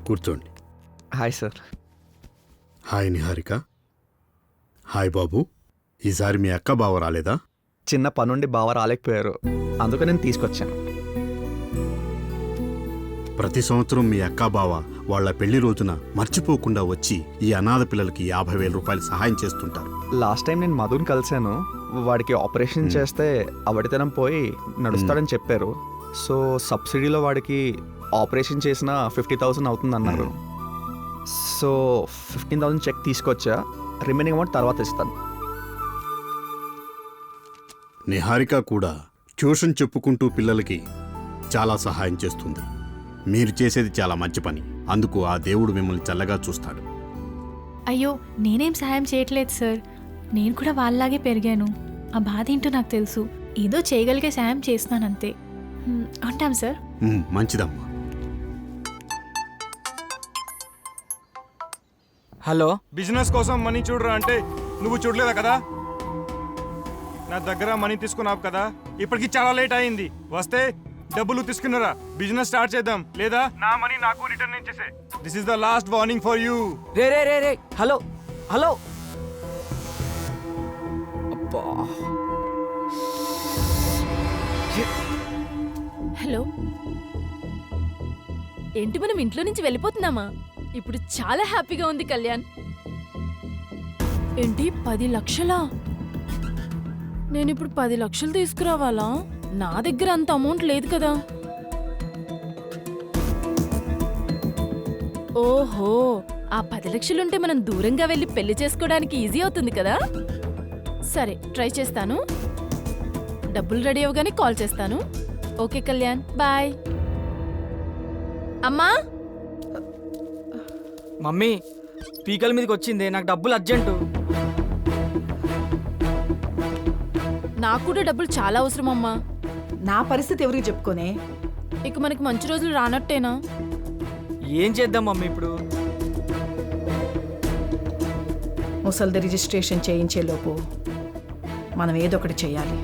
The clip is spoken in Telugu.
కూర్చోండి. Hi sir. Hi Niharika. Hi బాబు. ఈసారి మీ అక్క బావ రాలేదా? చిన్న పనుండి బావ రాలేకపోయారు, అందుకే నేను తీసుకొచ్చాను. ప్రతి సంవత్సరం మీ అక్క బావ వాళ్ళ పెళ్లి రోజున మర్చిపోకుండా వచ్చి ఈ అనాథ పిల్లలకి 50,000 రూపాయలు సహాయం చేస్తుంటారు. లాస్ట్ టైం నేను మధుని కలిశాను. వాడికి ఆపరేషన్ చేస్తే అవడితనం పోయి నడుస్తాడని చెప్పారు. సో సబ్సిడీలో వాడికి ఆపరేషన్ చేసిన 50,000 అవుతుందన్నారు. సో 15,000 చెక్ తీసుకొచ్చా, రిమైనింగ్ అమౌంట్ తర్వాత ఇస్తాను. నిహారిక కూడా ట్యూషన్ చెప్పుకుంటూ పిల్లలకి చాలా సహాయం చేస్తుంది. మీరు చేసేది చాలా మంచి పని. అందుకు ఆ దేవుడు మిమ్మల్ని చల్లగా చూస్తాడు. అయ్యో, నేనేం సహాయం చేయట్లేదు సార్. నేను కూడా వాళ్ళలాగే పెరిగాను. ఆ బాధ ఏంటో నాకు తెలుసు. ఏదో చేయగలిగే సాయం చేస్తున్నానంతే. అంటాం సార్. మంచిదమ్మా. హలో, బిజినెస్ కోసం మనీ చూడరా అంటే నువ్వు చూడలేదా కదా? నా దగ్గర మనీ తీసుకున్నావు కదా, ఇప్పటికి చాలా లేట్ అయింది. వస్తే డబ్బులు తీసుకున్నారా, బిజినెస్ స్టార్ట్ చేద్దాం. లేదా నా మనీ నాకు రిటర్న్ ఇచ్చేసే. This is the last warning for you. రే రే రే రే హలో హలో. అబ్బా, హలో, ఏంటి మనం ఇంట్లో నుంచి వెళ్ళిపోతున్నామా? ఇప్పుడు చాలా హ్యాపీగా ఉంది కళ్యాణ్. ఏంటి 10 లక్షలా? నేను ఇప్పుడు 10 లక్షలు తీసుకురావాలా? నా దగ్గర అంత అమౌంట్ లేదు కదా. ఓహో, ఆ 10 లక్షలుంటే మనం దూరంగా వెళ్ళి పెళ్లి చేసుకోవడానికి ఈజీ అవుతుంది కదా. సరే, ట్రై చేస్తాను. డబ్బులు రెడీ అవ్వగానే కాల్ చేస్తాను. Okay Kalyan, bye. అమ్మా, మమ్మీ పీకల మీదకి వచ్చింది. నాకు డబ్బులు అర్జెంటు. నాకు కూడా డబ్బులు చాలా అవసరం అమ్మా. నా పరిస్థితి ఎవరికి చెప్పుకోనే? ఇక మనకి మంచి రోజులు రానట్టేనా? ఏం చేద్దాం మమ్మీ ఇప్పుడు? ముసల్ది రిజిస్ట్రేషన్ చేయించేలోపు మనం ఏదొకటి చేయాలి.